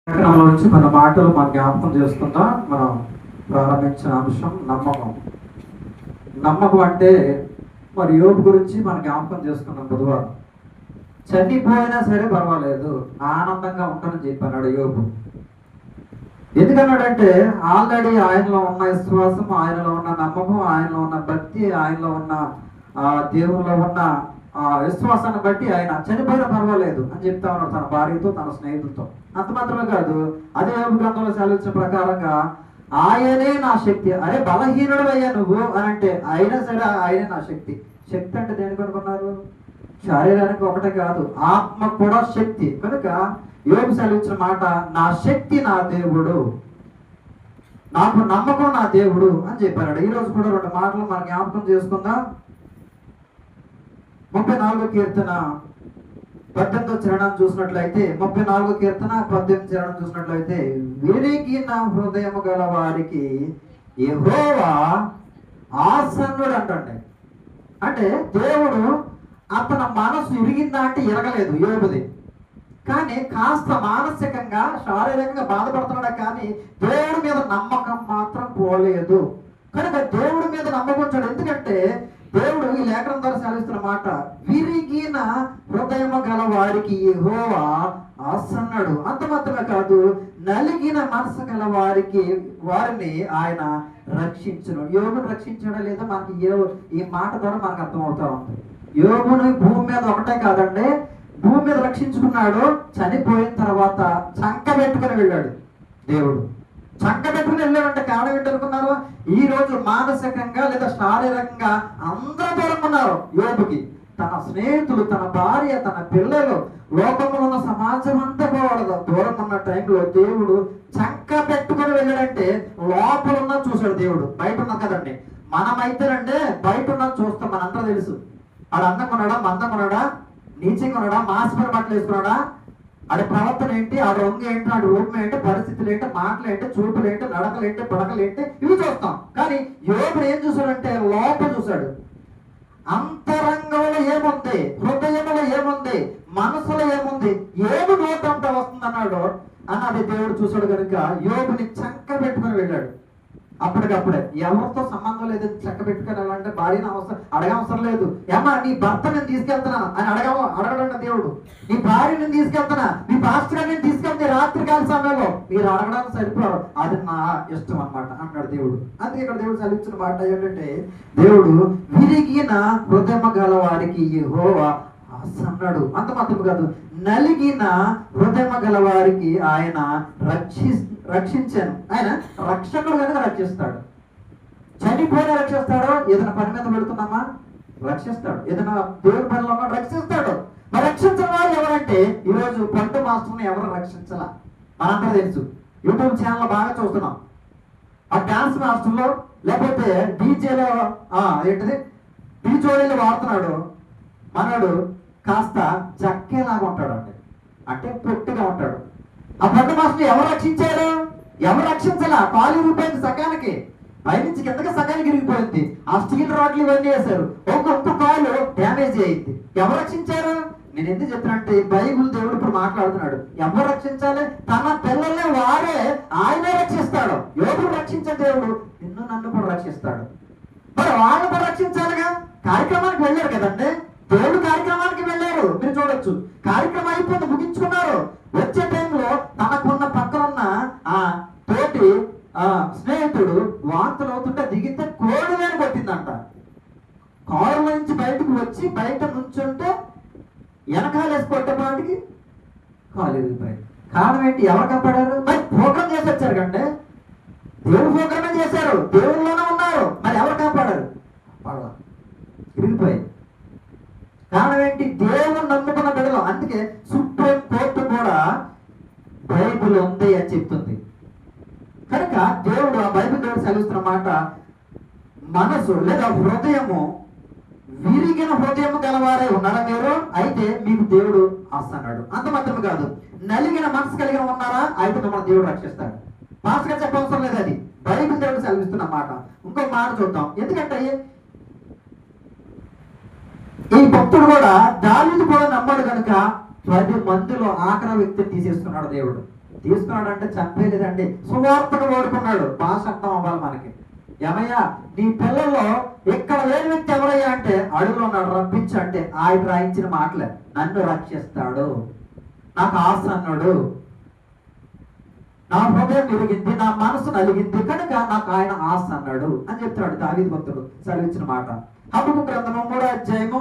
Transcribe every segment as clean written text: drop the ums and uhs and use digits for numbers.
లేఖనంలో నుంచి మన మాటలు మన జ్ఞాపకం చేసుకుందాం. మనం ప్రారంభించిన అంశం నమ్మకం. నమ్మకం అంటే మరి యోబు గురించి మనం జ్ఞాపకం చేసుకున్నాం బుధవారం. చనిపోయినా సరే పర్వాలేదు, ఆనందంగా ఉంటానని చెప్పన్నాడు యోబు. ఎందుకన్నాడంటే ఆల్రెడీ ఆయనలో ఉన్న విశ్వాసం, ఆయనలో ఉన్న నమ్మకం, ఆయనలో ఉన్న భక్తి, ఆయనలో ఉన్న దేవుల్లో ఉన్న విశ్వాసాన్ని బట్టి ఆయన చనిపోయినా పర్వాలేదు అని చెప్తా ఉన్నాడు తన భార్యతో, తన స్నేహితులతో. అంత మాత్రమే కాదు, అదే యోబు గ్రంథంలో సెలవించిన ప్రకారంగా ఆయనే నా శక్తి. అరే బలహీనుడు అయ్యా నువ్వు అని అంటే అయినా సరే ఆయనే నా శక్తి. శక్తి అంటే దేనికి అనుకున్నారు? శారీరానికి ఒకటే కాదు, ఆత్మ కూడా శక్తి. కనుక యోబు సెలవించిన మాట, నా శక్తి నా దేవుడు, నాకు నమ్మకం నా దేవుడు అని చెప్పాడు. ఈరోజు కూడా రెండు మాటలు మనం జ్ఞాపకం చేసుకుందాం. 34వ కీర్తన 18వ చరణం చూసినట్లయితే, 34వ కీర్తన 18వ చరణం చూసినట్లయితే, విరిగిన హృదయము గల వారికి యెహోవా ఆసన్నుడు అంటండి. అంటే దేవుడు అతని మనసు ఇరిగిందా అంటే ఇరగలేదు యోబుది, కానీ కాస్త మానసికంగా శారీరకంగా బాధపడుతున్నాడు, కానీ దేవుడి మీద నమ్మకం మాత్రం పోలేదు. కనుక దేవుడి మీద నమ్మకం ఉంచాడు. ఎందుకంటే దేవుడు ఈ లేఖనం ద్వారా సెలవిస్తున్న మాట, విరిగిన హృదయము గల వారికి యెహోవా ఆసన్నుడు. అంత మాత్రమే కాదు, నలిగిన మనసు గల వారిని ఆయన రక్షించును. యోబును రక్షించడం లేదా మనకి ఈ మాట ద్వారా మనకు అర్థమవుతా ఉంది. యోబుని భూమి మీద ఒకటే కాదండి, భూమి మీద రక్షించుకున్నాడు. చనిపోయిన తర్వాత చంక పెట్టుకుని వెళ్ళాడు దేవుడు. చంక పెట్టుకుని వెళ్ళాడంటే కారణం ఏంటనుకున్నారు? ఈ రోజు మానసికంగా లేదా శారీరకంగా అందరూ దూరంగా ఉన్నారు యోబుకి. తన స్నేహితులు, తన భార్య, తన పిల్లలు, లోకంలో ఉన్న సమాజం అంతా పోవడదు. దూరం ఉన్న టైంలో దేవుడు చంక పెట్టుకుని వెళ్ళాడంటే లోపల ఉన్న చూశాడు దేవుడు. బయట ఉన్నాం కదండి, మనమైతేనంటే బయట ఉన్నది చూస్తాం. మనంతా తెలుసు, ఆడు అందంగా ఉన్నాడా, మందంగా ఉన్నాడా, నీచంగా ఉన్నాడా, మాసిపడి బట్టలు వేసుకున్నాడా, ఆడి ప్రవర్తన ఏంటి, ఆడు రంగు ఏంటి, ఆడి రూపం ఏంటి, పరిస్థితులు ఏంటి, మాటలు ఏంటి, చూపులు ఏంటి, నడకలు ఏంటి, పడకలు ఏంటి, ఇవి చూస్తాం. కానీ యోబుడు ఏం చూశాడంటే లోపల చూశాడు. అంతరంగంలో ఏముంది, హృదయంలో ఏముంది, మనసులో ఏముంది, ఏమి నోటంత వస్తుంది అన్నాడు అన్నది దేవుడు చూశాడు. కనుక యోబుని చంక పెట్టుకుని వెళ్ళాడు. అప్పటికప్పుడే ఎవరితో సంబంధం లేదు, చక్క పెట్టుకుని వెళ్ళాలంటే భార్యను అడగవసరం లేదు. ఏమా నీ భర్త నేను తీసుకెళ్తున్నా అని అడగడండి దేవుడు. నీ భార్య నేను తీసుకెళ్తున్నా, నీ పాస్టర్ నేను తీసుకెళ్తే రాత్రికాల సమయంలో మీరు అడగడానికి సరిపోరు, అది నా ఇష్టం అన్నమాట అన్నాడు దేవుడు. అందుకే ఇక్కడ దేవుడు సెలవిచ్చిన మాట ఏంటంటే, దేవుడు విరిగిన హృదయము గల వారికి యెహోవా ఆసన్నుడు. అంత మాత్రం కాదు, నలిగిన హృదయము గల వారికి ఆయన రక్షించాను. ఆయన రక్షకుడు కనుక రక్షిస్తాడు. చనిపోయిన రక్షిస్తాడు. ఏదైనా పని మీద పెడుతున్నామా రక్షిస్తాడు. ఏదైనా దేవుడి పనిలో రక్షిస్తాడు. మరి రక్షించిన వారు ఎవరంటే, ఈరోజు పండు మాస్టర్ని ఎవరు రక్షించాల మనంతా తెలుసు. యూట్యూబ్ ఛానల్ బాగా చూస్తున్నాం. ఆ డాన్స్ మాస్టర్లో లేకపోతే డీజేలో ఏంటిది డీజోడీలో వాడుతున్నాడు. మనడు కాస్త జక్కేలాగా ఉంటాడు, అంటే పొట్టిగా ఉంటాడు. ఆ పండు మాస్టర్ ఎవరు రక్షించారు? ఎవరు రక్షించాలా? కాలు ఇరిగిపోయింది సగానికి, పైనుంచి కిందకి సగానికి ఇరిగిపోయింది. ఆ స్టీల్ రాడ్లు ఇవన్నీ వేశారు, ఒక్కొక్క కాలు డ్యామేజ్ అయింది. ఎవరు రక్షించారు? నేను ఎందుకు చెప్తానంటే బైబిల్ దేవుడు ఇప్పుడు మాట్లాడుతున్నాడు. ఎవరు రక్షించాలి? తన పిల్లల్ని వారే ఆయనే రక్షిస్తాడు. యోబును రక్షించే దేవుడు నిన్ను నన్ను కూడా రక్షిస్తాడు. మరి వాళ్ళు కూడా రక్షించాలిగా. కార్యక్రమానికి వెళ్ళారు కదండి, దేవుడు కార్యక్రమానికి వెళ్ళారు. మీరు చూడొచ్చు, కార్యక్రమం అయిపోయింది, ముగించుకున్నారు. వచ్చే టైంలో తనకున్న పక్కనున్న తోటి స్నేహితుడు వాంతులు అవుతుంటే దిగితే కోడి వేలు కొట్టిందంట. కారు నుంచి బయటకు వచ్చి బయట నుంచుంటే వెనకాలేసి కొట్టేపాటికి కాలు విరిగిపోయింది. కారణం ఏంటి? ఎవరు కాపాడారు? మరి ప్రోగ్రామ్ చేసి వచ్చారు కంటే, దేవుడు ప్రోగ్రామే చేశారు, దేవుళ్ళలోనే ఉన్నారు. మరి ఎవరు కాపాడారు? విరిగిపోయింది. కారణం ఏంటి? దేవుడు నమ్ముకున్న బిడ్డలు. అందుకే సుప్రీం కోర్టు కూడా బైబిల్ ఉంది అని చెప్తుంది. కనుక దేవుడు, ఆ బైబిల్ దేవుడు సెలవుస్తున్న మాట, మనసు లేదా హృదయము విరిగిన హృదయము గలవారే ఉన్నారా మీరు? అయితే మీకు దేవుడు ఆసన్నుడు. అంత మాత్రమే కాదు, నలిగిన మనసు కలిగిన ఉన్నారా? అయితే మిమ్మల్ని దేవుడు రక్షిస్తాడు. పాస్గా చెప్పవసరం లేదు, అది బైబిల్ దేవుడు సెలవిస్తున్న మాట. ఇంకో మాట చూద్దాం. ఎందుకంటే ఈ భక్తుడు కూడా దావీదు కూడా నమ్మాడు కనుక 10 మందిలో ఆఖరి వ్యక్తిని తీసేసుకున్నాడు దేవుడు. తీసుకున్నాడు అంటే చంపేలేదండి, సువార్తను ఓడుకున్నాడు. భాష అర్థం అవ్వాలి మనకి. ఏమయ్యా నీ పిల్లల్లో ఇక్కడ లేని వ్యక్తి ఎవరయ్యా అంటే అడుగులో ఉన్నాడు, రప్పించు అంటే ఆయన రాయించిన మాటలే, నన్ను రక్షిస్తాడు, నాకు ఆశ అన్నాడు, నా హృదయం ఎరిగింది, నా మనసు నలిగింది కనుక నాకు ఆయన ఆశ అన్నాడు అని చెప్తున్నాడు దావీదు భక్తుడు సెలవిచ్చిన మాట. హబక్కూకు గ్రంథము 3వ అధ్యాయము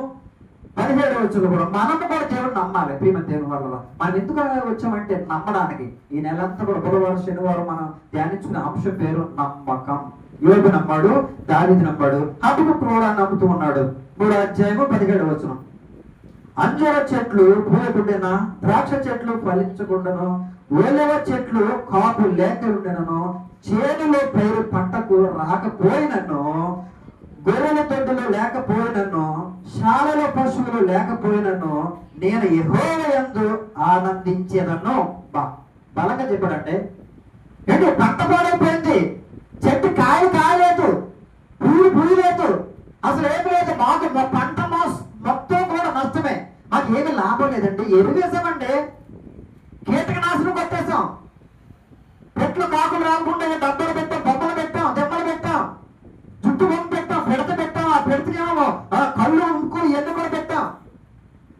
17వ వచనం కూడా మనము కూడా దేవుడు నమ్మాలి. ప్రియమైన దేవుని వల్ల మనం ఎందుకు వచ్చామంటే నమ్మడానికి. ఈ నెలంతా కూడా బుధవారం శనివారం మనం ధ్యానించుకునే అంశం పేరు నమ్మకం. యోబు నమ్మాడు, దావీదు నమ్మాడు, హబక్కూకు కూడా నమ్ముతూ ఉన్నాడు. 3వ అధ్యాయము 17వ వచనం. అంజూర చెట్లు పూయకుండాను, ద్రాక్ష చెట్లు ఫలించకుండాను, ఒలివ చెట్లు కాపు లేక ఉండెనను, చేనులో పైరు పంటకు రాకపోయినను, గొర్రెల దొడ్డులు లేకపోయినను, శాలలో పశువులు లేకపోయినను, నేను యెహోవా యందు ఆనందించేదను. బలంగా చెప్పాడంటే ఏంటి, పంట పాడైపోయింది, చెట్టు కాయ కాయలేదు, పూలు పూయలేదు, అసలు ఏమి లేదు, మాకు పంట మొత్తం కూడా నష్టమే, మాకు ఏమి లాభం లేదండి. ఎరువేసామండి, కీటకనాశనం కొట్టేసాం, చెట్లు కాకులు రాకుండా డబ్బులు పెట్టాం, బొమ్మలు పెట్టాం, దెబ్బలు పెట్టాం, జుట్టు బొమ్మ పెట్టాం, పెడత పెట్టాం, ఆ పెడతకేమో కళ్ళు ఉక్కు ఎన్ని కూడా పెట్టాం,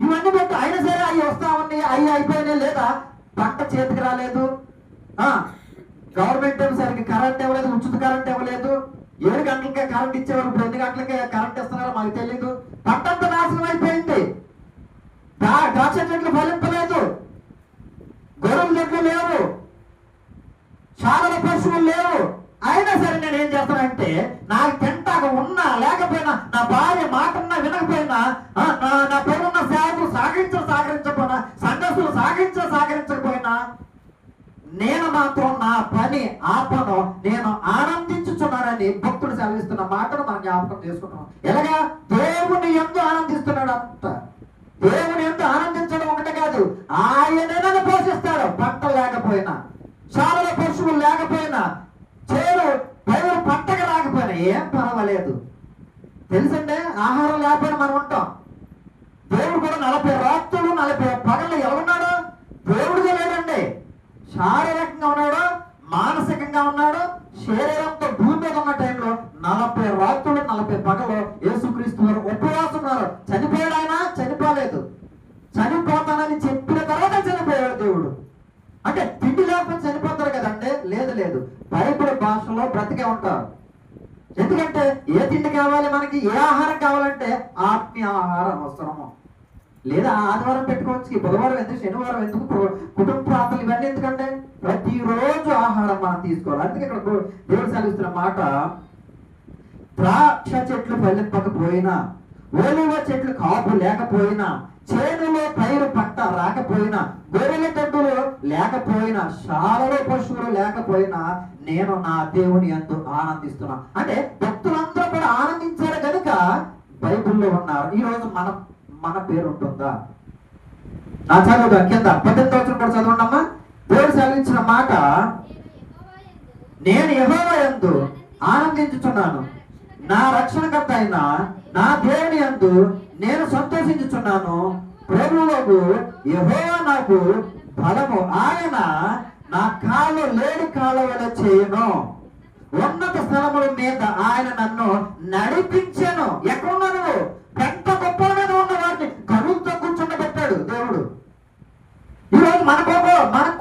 ఇవన్నీ పెట్టాం. అయినా సరే అవి వస్తామని అవి అయిపోయినాయి, లేదా పంట చేతికి రాలేదు, గవర్నమెంట్ ఏమో సరికి కరెంట్ ఇవ్వలేదు, ఉచిత కరెంట్ ఇవ్వలేదు, 7 గంటలకే కరెంట్ ఇచ్చేవారు, ఇప్పుడు 2 గంటలకే కరెంట్ ఇస్తున్నారో మాకు తెలియదు. పంట అంతా నాశనం అయిపోయింది, ద్రాక్ష చెట్లు ఫలింపలేదు, గొర్రెల చెట్లు లేవు, శాలల పశువులు లేవు. అయినా సరే నేను ఏం చేస్తానంటే నాకు తింటాక ఉన్నా లేకపోయినా, నా భార్య మాటన్నా వినకపోయినా, నా పేరున్న సేవకులు సహకరించకపోయినా, సంఘస్థులు సహకరించకపోయినా, నేను మాత్రం నా పని ఆపను, నేను ఆనందించుచున్నానని భక్తుడు సెలవిస్తున్న మాటను మనం జ్ఞాపకం చేసుకుంటున్నాం. ఎలాగా దేవుని యందు ఆనందిస్తున్నాడు అంట. దేవుని యందు ఆనందించడం ఒకటే కాదు, ఆయన పోషిస్తాడు. పంట లేకపోయినా, శాలలో పశువులు లేకపోయినా, చేరు పైరు పంటగా రాకపోయినా ఏం పర్వాలేదు. తెలుసండి, ఆహారం లేకపోయినా మనం ఉంటాం. దేవుడు కూడా 40 రాత్రులు 40 పగళ్ళు ఎలా ఉన్నాడు? దేవుడిగా లేదండి, శారీరకంగా ఉన్నాడు, మానసికంగా ఉన్నాడు. శరీరంతో భూమి మీద ఉన్న టైంలో 40 రాత్రులు 40 పగలు యేసుక్రీస్తు వారు ఉపవాసం ఉన్నారు. చనిపోయాడు ఆయన? చనిపోలేదు. చనిపోతానని చెప్పిన తర్వాత చనిపోయాడు దేవుడు. అంటే తిండి లేకపోతే చనిపోతారు కదండి? లేదు, బైబిల్ భాషలో బ్రతికే ఉంటారు. ఎందుకంటే ఏ తిండి కావాలి మనకి, ఏ ఆహారం కావాలంటే ఆత్మీయ ఆహారం అవసరము. లేదా ఆదివారం పెట్టుకోవచ్చు, బుధవారం ఎందుకు, శనివారం ఎందుకు, కుటుంబ ప్రాంతాలు ఇవన్నీ ఎందుకంటే ప్రతిరోజు ఆహారం మనం తీసుకోవాలి. అందుకే ఇక్కడ దేవుడు సెలవిస్తున్న మాట, ద్రాక్ష చెట్లు ఫలింపకపోయినా, ఒలివ చెట్లు కాపు లేకపోయినా, చేనులో పైరు పంట రాకపోయినా, గొర్రెల దొడ్డులు లేకపోయినా, శాలలో పశువులు లేకపోయినా, నేను నా దేవుని యందు ఆనందిస్తున్నా. అంటే భక్తులందరూ కూడా ఆనందించారు కనుక బైబిల్లో ఉన్నారు. ఈ రోజు మన పేరు ఉంటుందా? నా చదువు కింద 18వ కూడా చదవండి అమ్మా. దేవుడు సెలవించిన మాట, నేను యెహోవా యందు ఆనందించుచున్నాను, నా రక్షణకర్త అయిన నా దేవుని యందు నేను సంతోషించుచున్నాను. ప్రభువుకు యెహోవా నాకు బలము, ఆయన నా కాళ్ళు లేడి కాళ్ళ వల్ల చేయను, ఉన్నత స్థలముల మీద ఆయన నన్ను నడిపించాను. ఎక్కడున్నా నువ్వు? పెద్ద గొప్పల మీద ఉన్న వారిని కరువుతో కూర్చుండబెట్టాడు దేవుడు. ఈరోజు మన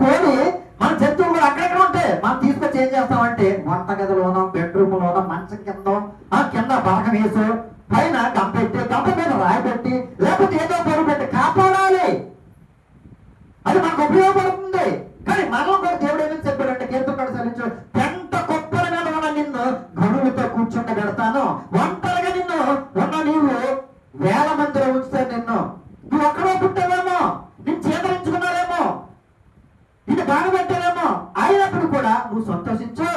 కోడి, మన జంతువులు కూడా అక్కడెక్కడ ఉంటాయి. మనం తీసుకొచ్చి ఏం చేస్తామంటే వంటగదిలోనో, బెడ్రూమ్లోనో, మంచం కింద బరకం వేసు, పైన గంపెట్టి, గంప మీద రాయి పెట్టి, లేకపోతే ఏదో బరువు పెట్టి కాపాడాలి. అది మనకు ఉపయోగపడుతుంది. కానీ మనం కూడా దేవుడు ఏమని చెప్పాడంటే, కీర్తనకారుడు సెలవించాడు, పెంట గొప్పల మీద ఉన్న నిన్ను గనులతో కూర్చుండబెడతాను, ఒంటరిగా నిన్ను ఉన్న నీవు 1000 మందిలో ఉంచుతాను. నువ్వు ఒక్కడో పుట్టావేమో, నేను చేతరించుకున్నారేమో, నిన్ను బాగుపెట్టారేమో, అయినప్పుడు కూడా నువ్వు సంతోషించు.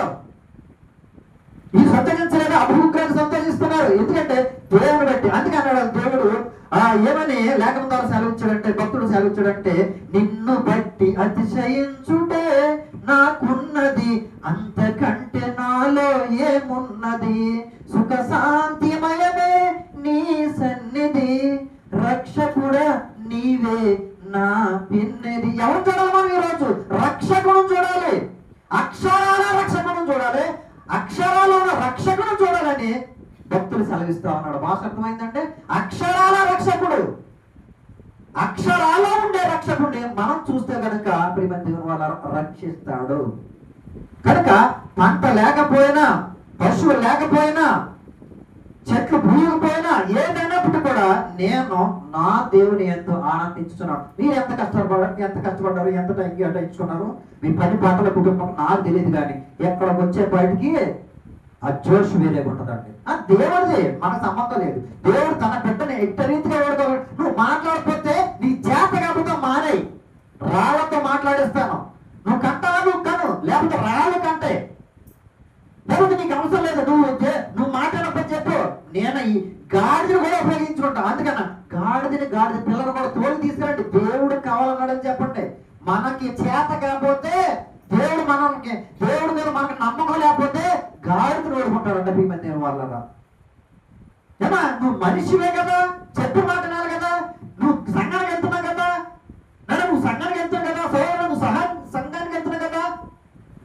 ఈ సంతోషించలేదు, అభివృద్ధి సంతోషిస్తున్నారు. ఎందుకంటే దేవుని బట్టి. అందుకే అన్నాడు దేవుడు ఏమని లేఖనం ద్వారా సెలవిచ్చాడంటే, భక్తుడు సెలవిచ్చాడంటే, నిన్ను బట్టి అతిశయించుటే నాకున్నది, అంతకంటే నాలో ఏమున్నది, సుఖ శాంతిమయమే నీ సన్నిధి, రక్షకుడా నీవే నా పిన్నది. ఎవరు చూడాలి మనం ఈరోజు? రక్షకుడు అక్షరాల రక్షకుడు చూడాలి, అక్షరాల ఉన్న రక్షకుడు చూడాలని భక్తులు సెలవిస్తా ఉన్నాడు. భాష అర్థమైందంటే అక్షరాల రక్షకుడు, అక్షరాల ఉండే రక్షకుడిని మనం చూస్తే కనుక ప్రియమైన వాళ్ళ రక్షిస్తాడు. కనుక పంట లేకపోయినా, పశువులు లేకపోయినా, చెట్లు భూయకపోయినా, ఏదైనప్పుడు కూడా నేను నా దేవుని ఎంతో ఆనందించుతున్నాను. మీరు ఎంత కష్టపడ్డారు, ఎంత టైం కేటాయించుకున్నారు, మీ పని పాటల కుటుంబం నాకు తెలియదు, కానీ ఎక్కడికి వచ్చే బయటికి ఆ జోష్ వేరే ఉంటుందండి. ఆ దేవుడిది మనకు సంబంధం లేదు. దేవుడు తన బిడ్డని ఎట్ట రీతిగా వాడుకోవాలి. నువ్వు మాట్లాడకపోతే నీ చేత కాకపోతే మానేయి, రాళ్లతో మాట్లాడేస్తాను. నువ్వు కంటావా, నువ్వు కను, లేకపోతే రాళ్ళు కంటే, లేకపోతే నీకు అవసరం లేదు, నువ్వు మాట్లాడకపోతే చెప్పు, నేను ఈ గాడిదని కూడా ఉపయోగించుకుంటా. అందుకన్నా గాడిద పిల్లలు కూడా తోలు తీసుకురండి, దేవుడు కావాలన్నాడని చెప్పండి. మనకి చేత కాకపోతే దేవుడి మీద మనకు నమ్మకం లేకపోతే గాడిదని ఓడుకుంటాడంట. మీ మధ్య వాళ్ళగా ఏమా నువ్వు మనిషివే కదా, చెప్పు మాట్లాడాలి కదా, నువ్వు సంఘానికి వెళ్తున్నావు కదా, నువ్వు సంఘానికి వెళ్తావు కదా, నువ్వు సంఘానికి వెళ్తున్నావు కదా,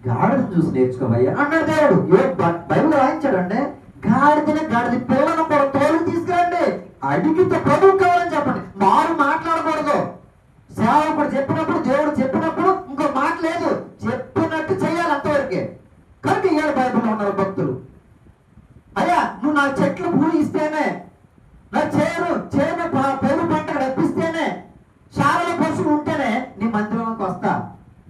గాడిదని చూసి నేర్చుకోవయ్యా అన్నాడు దేవుడు. బైబిల్ రాయించాడంటే గాడిద పిల్లలను కూడా తోలు తీసుకురండి, అడిగితే ప్రభువు కావాలని చెప్పండి. మారు మాట్లాడకూడదు. సేవకుడు చెప్పినప్పుడు, దేవుడు చెప్పినప్పుడు ఇంకో మాట లేదు, చెప్పినట్టు చేయాలి అంతవరకే. కనుక ఇవాళ బైబిల్లో ఉన్నారు భక్తులు, అయ్యా నువ్వు నా చెట్లు భూమి ఇస్తేనే, నా చేను పెరుగు పంట రప్పిస్తేనే, శాలలో పశువులు ఉంటేనే నీ మందిరంలోకి వస్తా,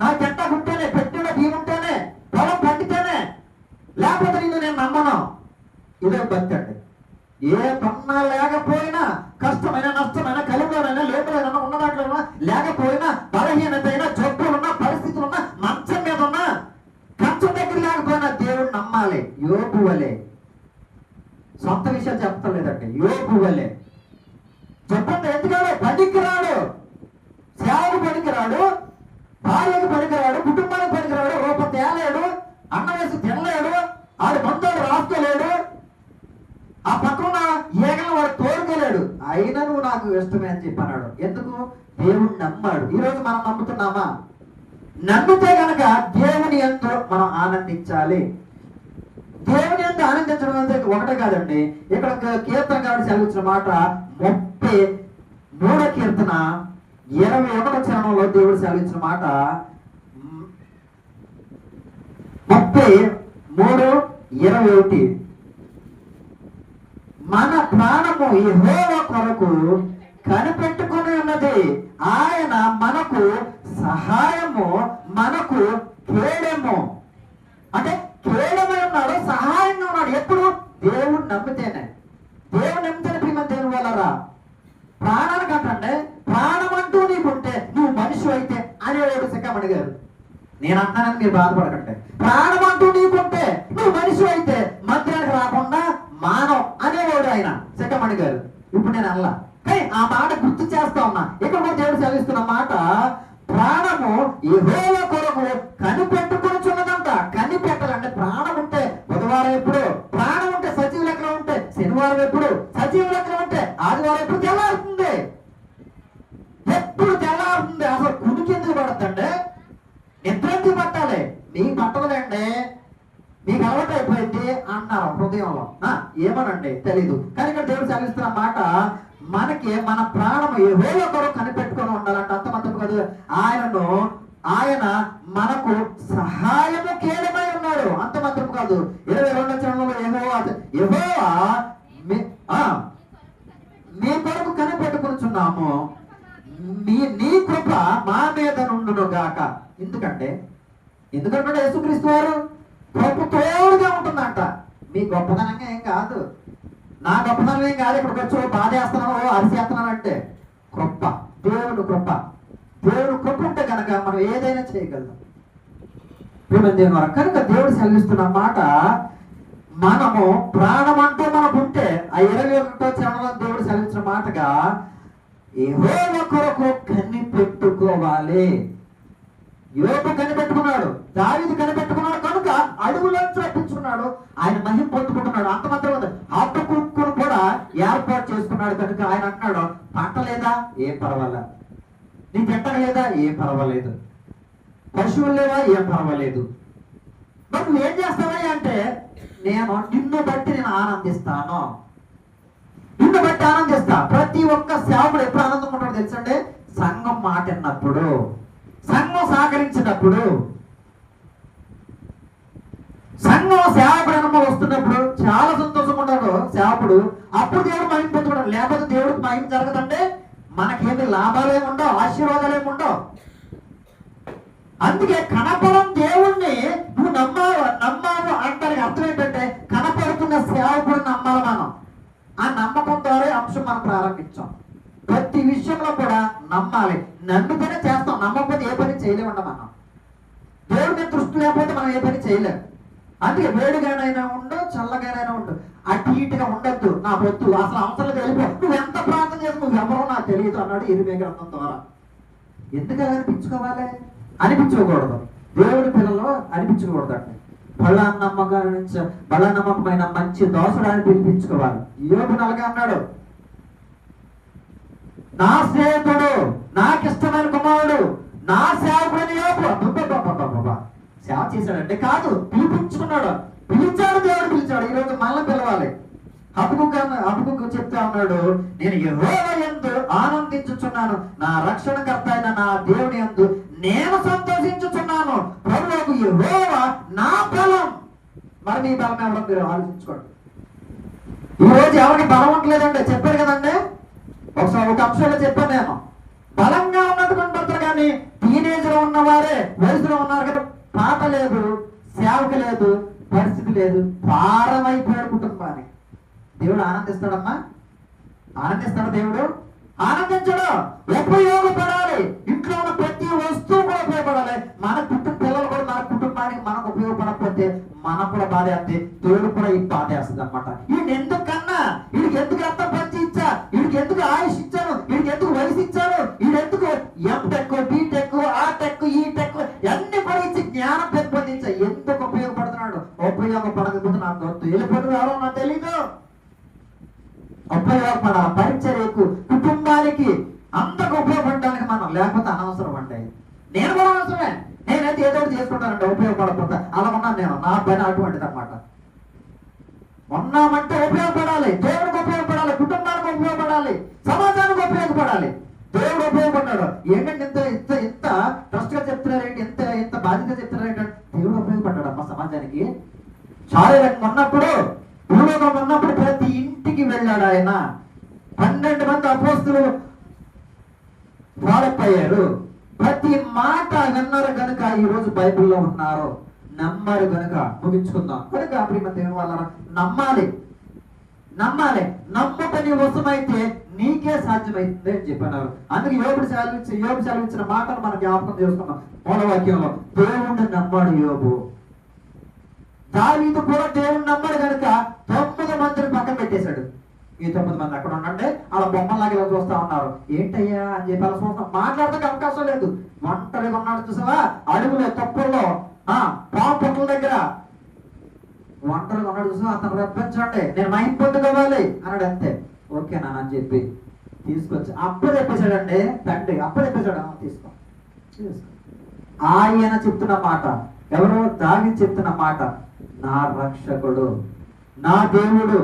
నా చెట్ట ఉంటేనే, పెట్టిన బియ్యం ఉంటేనే, పొలం పండితేనే, లేకపోతే నేను నమ్మను. ఇదే భక్తి అండి. ఏ పన్నా లేకపోయినా, కష్టమైన నష్టమైన, కలిలోనైనా లేబరైనా, ఉన్న దాంట్లో లేకపోయినా, బలహీనతైనా, జబ్బులున్నా, పరిస్థితులున్నా, మంచం మీద ఉన్నా, కంచం దగ్గర లేకపోయినా దేవుడు నమ్మాలి. యోబు వలే, సొంత విషయాలు చెప్తలేదండి, యోబు వలే చెప్పండి. ఎందుకంటే పనికిరాడు, సేవకు పనికిరాడు, భార్యకు పనికిరాడు, కుటుంబానికి పనికిరాడు, రూపం తేలేడు, అన్న వేసి తినలేడు, ఆడు బంధువులు రాసుకోలేడు, ఆ పక్కన ఏగల వాడు తోడుకోలేడు, అయినా నువ్వు నాకు ఇష్టమే అని చెప్పి అన్నాడు. ఎందుకు? దేవుడు నమ్మాడు. ఈరోజు మనం నమ్ముతున్నామా? నమ్మితే కనుక దేవుని ఎంతో మనం ఆనందించాలి. దేవుని ఎంతో ఆనందించడం అంటే ఒకటే కాదండి. ఇక్కడ కీర్తన కాబట్టి సెలవిచ్చిన మాట 33వ కీర్తన 21వ చరణంలో దేవుడు సెలవిచ్చిన మాట 33:21, మన ప్రాణము యెహోవా కొరకు కనిపెట్టుకుని ఉన్నది, ఆయన మనకు సహాయము, మనకు కేడము. అంటే కేడమై ఉన్నాడు, సహాయంగా ఉన్నాడు. ఎప్పుడు? దేవుడు నమ్మితేనే. దేవుడు నమ్మితేనే ప్రియమైన దేవుని వాళ్ళరా. ప్రాణానికి అంటే ప్రాణం అంటూ నీకుంటే, నువ్వు మనిషి అయితే అనేవాడు సిక్కమణి గారు. నేను అంటానని మీరు బాధపడకండి. ప్రాణం అంటూ నీకుంటే, నువ్వు మనిషి అయితే మందిరానికి రాకుండా మానవ్ అనేవాడు ఆయన సిక్కమణి గారు. ఇప్పుడు నేను అల్లా ఆ మాట గుర్తు చేస్తా ఉన్నా. ఇక్కడ కూడా దేవుడు సెలవిస్తున్న మాట, ప్రాణము యెహోవా కొరకు కనిపెట్టుకొనుచున్నదంట. కనిపెట్టాలంటే ప్రాణం ఉంటే బుధవారం ఎప్పుడు, ప్రాణం ఉంటే సజీవ లెక్కలో ఉంటే శనివారం ఎప్పుడు, సజీవ లెక్కలో ఉంటే ఆదివారం ఎప్పుడు తెల్లారుతుంది. ఎప్పుడు తెల్లారుతుంది. అసలు కునికి ఎందుకు పడుతుందండి? నిద్ర ఎందుకు పట్టాలి? మీకు పట్టలేండి, మీకు అలవాటు అయిపోయింది అన్నారు హృదయంలో. ఏమనండి తెలీదు. కానీ ఇక్కడ దేవుడు సెలవిస్తున్న మాట, మనకి మన ప్రాణము యెహోవా కొరకు కనిపెట్టుకొని ఉండాలంటే. అంత మాత్రం కాదు, ఆయన మనకు సహాయము కేడమై ఉన్నాడు. అంత మాత్రం కాదు. 22వ చరణంలో యెహోవా మీ కొరకు కనిపెట్టుకొనుచున్నాము, నీ కృప మా మీద నుండును గాక. ఎందుకంటే యేసుక్రీస్తు వారు కృప తోడుగా ఉంటుందంట. మీ గొప్పతనంగా ఏం కాదు, నా గొప్పతనం ఏం కాదు. ఇక్కడికి వచ్చి బాధేస్తున్నాను, అరిసేస్తున్నాను అంటే కృప, దేవుడు కృప. దేవుడు కృప ఉంటే కనుక మనం ఏదైనా చేయగలుగుతాం. కనుక దేవుడు సెలవిస్తున్న మాట, మనము ప్రాణం అంటూ మనకు ఉంటే, ఆ 21వ చరణంలో దేవుడు సెలవించిన మాటగా యెహోవా కొరకు కనిపెట్టుకోవాలి. యోబు కనిపెట్టుకున్నాడు, దావీదు కనిపెట్టుకున్నాడు, కనుక అడుగులోంచి రప్పించుకున్నాడు, ఆయన మహిమ పొందుకుంటున్నాడు. అంత మాత్రం హబక్కూకును కూడా ఏర్పాటు చేసుకున్నాడు. కనుక ఆయన అంటున్నాడు, పంట లేదా ఏం పర్వాలేదు, నీ తింట లేదా ఏం పర్వాలేదు, పశువులు లేవా ఏం పర్వాలేదు, మరి నువ్వేం చేస్తావా అంటే, నిన్ను బట్టి నేను ఆనందిస్తాను, నిన్ను బట్టి ఆనందిస్తా. ప్రతి ఒక్క సేవకుడు ఎప్పుడు ఆనందం ఉంటాడో తెలుసండి? సంఘం మాట విన్నప్పుడు, సంఘం సహకరించినప్పుడు, సంఘం సేవకుడు వస్తున్నప్పుడు చాలా సంతోషంగా ఉంటాడు సేవకుడు. అప్పుడు దేవుడు మహిమ పొందుకుంటాడు. లేకపోతే దేవుడికి మహిమ జరగదంటే మనకేమి లాభాలేమి ఉండవు, ఆశీర్వాదాలేమి ఉండవు. అందుకే కనపడం దేవుణ్ణి నువ్వు నమ్మావు అంటానికి అర్థం ఏంటంటే, కనపడుతున్న సేవకుడు నమ్మాలి మనం. ఆ నమ్మకం ద్వారా అంశం మనం ప్రారంభించాం. ప్రతి విషయంలో కూడా నమ్మాలి. నమ్మితేనే చేస్తాం, నమ్మకపోతే ఏ పని చేయలేమంట మనం. దేవుడి మీద దృష్టి లేకపోతే మనం ఏ పని చేయలేం. అందుకే వేడిగానైనా ఉండు, చల్లగానైనా ఉండు, అటు ఇటుగా ఉండద్దు. నా పొత్తు అసలు అవసరం వెళ్ళిపో, నువ్వు ఎంత ప్రార్థన చేసి నువ్వు ఎవరో నాకు తెలియదు అన్నాడు ఇర్మీయా గ్రంథం ద్వారా. ఎందుకు అలా అనిపించుకోవాలి? అనిపించుకోకూడదు. దేవుడి పిల్లలు అనిపించకూడదండి. బల నమ్మకమైన మంచి దోసుడు అని పిలిపించుకోవాలి. యోబు అలాగే అన్నాడు, నా స్నేహితుడు, నాకు ఇష్టమైన కుమారుడు, నా సేవకుడైన యోబు. సేవ చేశాడంటే కాదు, పిలిపించుకున్నాడు. పిలిచాడు, దేవుడు పిలిచాడు. ఈరోజు మనల్ని పిలవాలి. హబక్కూకు చెప్తా ఉన్నాడు, నేను యెహోవా యందు ఆనందించుచున్నాను, నా రక్షణకర్త అయిన నా దేవుని యందు నేను సంతోషించుచున్నాను. ప్రభువుకు యెహోవా నా బలం. మరి మీ బలం ఎవరో మీరు ఆలోచించుకోండి. ఈరోజు ఎవరికి బలం ఉండలేదండి, చెప్పారు కదండి. ఒకసారి ఒక అంశంలో చెప్పాను నేను, బలంగా ఉన్నట్టు కనపడతారు కానీ టీనేజ్లో ఉన్నవారే, వయసులో ఉన్నారు కదా, పాట లేదు, సేవకు లేదు, పరిస్థితి లేదు, భారమైపోయాడు కుటుంబాన్ని. దేవుడు ఆనందిస్తాడమ్మా? ఆనందిస్తాడు దేవుడు? ఆనందించడు. ఉపయోగపడాలి. ఇంట్లో ఉన్న ప్రతి వస్తువు కూడా ఉపయోగపడాలి. మన పిల్లలు కూడా మన కుటుంబానికి మనకు ఉపయోగపడకపోతే మనకు కూడా బాధ వేస్తే దేవుడు కూడా ఈ బాధ వేస్తుంది అనమాట. వీడిని ఎందుకన్నా, వీడికి ఎందుకు రక్తం పంచి ఇచ్చా, వీడికి ఎందుకు ఆయుష్ ఇచ్చాను, వీడికి ఎందుకు వయసు ఇచ్చాను, వీడెందుకు ఎంటెక్, బీటెక్, ఆ టెక్, ఈ టెక్ అన్ని కూడా ఇచ్చి జ్ఞానం పెంపొందించా. ఎందుకు ఉపయోగపడుతున్నాడు? ఉపయోగపడకపోతే నాకు వద్దు, వెళ్ళిపోతుంది ఎవరో నాకు తెలీదు. ఉపయోగపడాలి పరిచర్యకు, కుటుంబానికి, అందరికి ఉపయోగపడడానికి మనం. లేకపోతే అనవసరం అంటే నేను కూడా అవసరమే. నేనైతే ఏదో చేసుకుంటానంటే ఉపయోగపడకపోతే అలా ఉన్నాను నేను. నా పని అటువంటిది అనమాట. ఉన్నామంటే ఉపయోగపడాలి, దేవుడికి ఉపయోగపడాలి, కుటుంబానికి ఉపయోగపడాలి, సమాజానికి ఉపయోగపడాలి. దేవుడు ఉపయోగపడ్డాడు. ఏంటంటే ఇంత ఇంత ఇంత ట్రస్ట్ గా చెప్తున్నారేంటి, ఇంత ఇంత బాధ్యత చెప్తున్నారేంటంటే దేవుడు ఉపయోగపడ్డాడు అమ్మ సమాజానికి. శారీరకంగా ఉన్నప్పుడు, భూలోకంలో ఉన్నప్పుడు ప్రతి ఇంటికి వెళ్ళాడు ఆయన. 12 మంది అపోస్తులు ఫాలోఅప్ అయ్యారు. ప్రతి మాట విన్నారు కనుక ఈ రోజు బైబిల్లో ఉన్నారు. నమ్మారు కనుక ముగించుకుందాం. కనుక ప్రియమైన దేవుని వాళ్ళారా, నమ్మాలి. నమ్మకని వశమైతే నీకే సాధ్యమైతుంది అని చెప్పన్నారు. అందుకే యోబు సెలవిచ్చిన మాటను మనం జ్ఞాపకం చేసుకున్నాం. మూలవాక్యంలో దేవుణ్ణి నమ్మాడు యోబు. దావీదు కూడా దేవుణ్ణి నమ్మాడు కనుక 9 మందిని పక్కన పెట్టేశాడు. ఈ 9 మంది అక్కడ ఉండండి, అలా బొమ్మలాగా ఇలా చూస్తా ఉన్నారు. ఏంటయ్యా అని చెప్పి అలా చూస్తాం. మాట్లాడడానికి అవకాశం లేదు. ఒంటరిగా ఉన్నాడు చూసావా, అడుగులో తప్పుల్లో, పాము పొట్టుల దగ్గర ఒంటరిగా ఉన్నాడు చూసావా. అతను రప్పించండి, నేను మహిమ పొందుకోవాలి అన్నాడు. అంతే, ఓకేనా అని చెప్పి తీసుకొచ్చి అప్పుడు తెప్పేశాడండి తండ్రి. అప్పుడు తెప్పేశాడు, తీసుకో. ఆయన చెప్తున్న మాట, ఎవరో దావీదు చెప్తున్న మాట, నా రక్షకుడు, నా దేవుడు,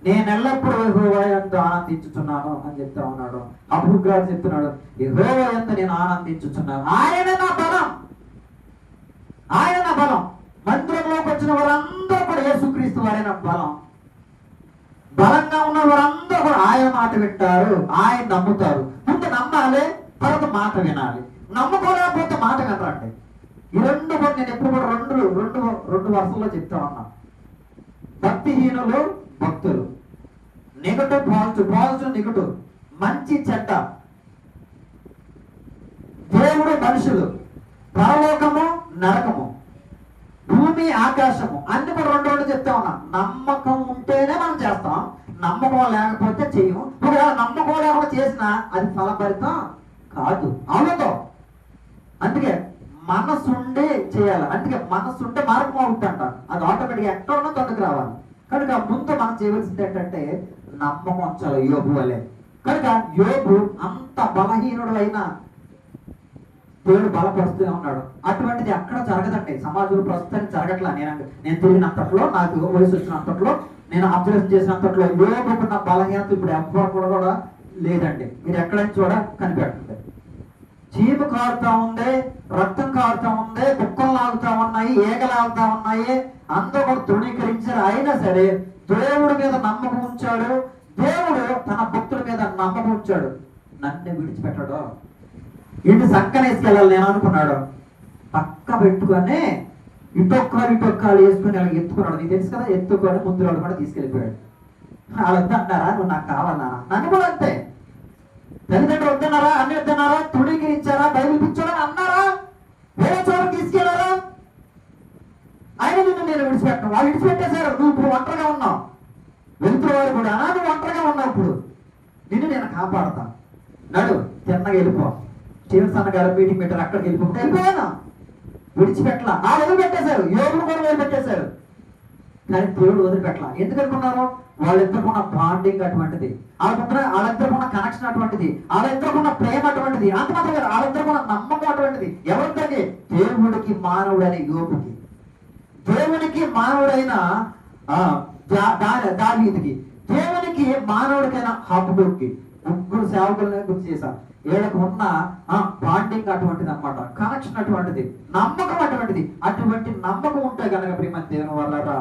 నేను ఎల్లప్పుడూ యెహోవా యందు ఆనందించుచున్నాను అని చెప్తా ఉన్నాడు. హబక్కూకు గారు చెప్తున్నాడు, యెహోవా యందు నేను ఆనందించుచున్నాను. ఆయన నా బలం, ఆయన నా బలం. మందిరంలోకి వచ్చిన వారందరూ కూడా యేసుక్రీస్తు వారైన బలం. బలంగా ఉన్న వారందరూ కూడా ఆయన మాట వింటారు, ఆయన నమ్ముతారు. ముందు నమ్మాలి, తర్వాత మాట వినాలి. నమ్ముకోలేకపోతే మాట వినరండి. ఈ రెండు కూడా నేను ఎప్పుడు కూడా రెండు వర్షంలో చెప్తా ఉన్నా. భక్తిహీనులు, భక్తులు, నెగటివ్ పాజిటివ్ నెగటివ్, మంచి చెడ్డ, దేవుడు మనుషులు, పరలోకము నరకము, భూమి ఆకాశము, అన్ని కూడా రెండు చెప్తా ఉన్నా. నమ్మకం ఉంటేనే మనం చేస్తాం, నమ్మకం లేకపోతే చెయ్యము. ఒకవేళ నమ్మకం లేకుండా చేసినా అది ఫలభరితం కాదు, అవునతో. అందుకే మనసుండే చేయాలి. అందుకే మనసుంటే మార్గం అవుతుందంట. అది ఆటోమేటిక్గా ఎక్కడ ఉన్నా తొందరకి రావాలి. కనుక ముందు మనం చేయవలసింది ఏంటంటే నమ్మకం ఉంచాలి యోబు వలె. కనుక యోబు అంత బలహీనుడు అయినా దేవుడు బలపరుస్తూనే ఉన్నాడు. అటువంటిది ఎక్కడ జరగదండి సమాజంలో, ప్రస్తుతానికి జరగట్లా. నేను తిరిగినంతట్లో, నాకు వయసు వచ్చినంతట్లో, నేను అబ్జర్వ్ చేసినంతట్లో యోగుకున్న బలహీనత ఇప్పుడు ఎవ్వరు కూడా లేదండి. మీరు ఎక్కడైనా చూడ కనిపెట్టండి. చీము కారుతా ఉంది, రక్తం కారుతా ఉంది, కుక్కలు లాగుతా ఉన్నాయి, ఏగలు ఆగుతా ఉన్నాయి, అందరూ కూడా తృణీకరించారు. అయినా సరే దేవుడి మీద నమ్మకం ఉంచాడు. దేవుడు తన భక్తుల మీద నమ్మకం ఉంచాడు. నన్ను విడిచిపెట్టాడు. ఇంటి సంకనేసుకెళ్ళాలి నేను అనుకున్నాడు. పక్క పెట్టుకొని ఇటొక్కలు వేసుకొని అలా ఎత్తుకున్నాడు. నీకు తెలుసు కదా, ఎత్తుకొని ముందు వాళ్ళు కూడా తీసుకెళ్ళిపోయాడు. వాళ్ళంతా అంటారా నువ్వు నాకు కావాలన్నా? నన్ను కూడా అంతే. తల్లిదండ్రులు వద్దన్నారా, అన్ని వద్దన్నారా, తృణీకరించారా, బైబిల్ పిచ్చారా అన్నారా, వేరే చోట తీసుకెళ్లారా, ఆయన నిన్ను నేను విడిచిపెట్టాను. వాళ్ళు విడిచిపెట్టేశారు. నువ్వు ఇప్పుడు ఒంటరిగా ఉన్నావు. వెళ్తున్న వారు కూడా నువ్వు ఒంటరిగా ఉన్నావు. ఇప్పుడు నిన్ను నేను కాపాడతా. నడు తిన్నగా వెళ్ళిపో. స్టీవెన్స్ అన్న గారు మీటింగ్ పెట్టారు, అక్కడికి వెళ్ళిపోతే వెళ్ళిపోయాను. విడిచిపెట్టలా. ఆ వదిలిపెట్టేశారు. యోగులు కూడా వదిలిపెట్టేశారు. కానీ దేవుడు వదిలిపెట్టలా. ఎందుకు అనుకున్నారు? వాళ్ళిద్దరుకున్న బాండింగ్ అటువంటిది, వాళ్ళిద్దరుకున్న కనెక్షన్ అటువంటిది, వాళ్ళిద్దరుకున్న ప్రేమ అటువంటిది. అంత మాత్రం కాదు, వాళ్ళిద్దరుకున్న నమ్మకం అటువంటిది. ఎవరిద్దరికి? దేవుడికి మానవుడైన యోగుకి, దేవునికి మానవుడైన దావీదుకి, దేవునికి మానవుడికైన హబూకుకి. ముగ్గురు సేవకులను గుర్తు చేశారు. వీళ్ళకు ఉన్న బాండింగ్ అటువంటిది అన్నమాట, కనెక్షన్ అటువంటిది, నమ్మకం అటువంటిది. అటువంటి నమ్మకం ఉంటే కనుక ప్రియమైన దేవుని వల్ల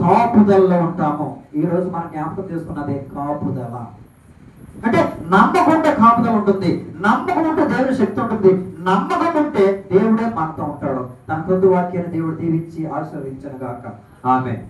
కాపుదలలో ఉంటాము. ఈ రోజు మనం జ్ఞాపకం చేసుకున్నది కాపుదల. అంటే నమ్మకం ఉంటే కాపుదల ఉంటుంది, నమ్మకం ఉంటే దేవుని శక్తి ఉంటుంది, నమ్మకం ఉంటే దేవుడే మనతో ఉంటాడు. తన కొద్ది వాక్యాన్ని దేవుడు దీవించి ఆశీర్వదించను గాక. ఆమేన్.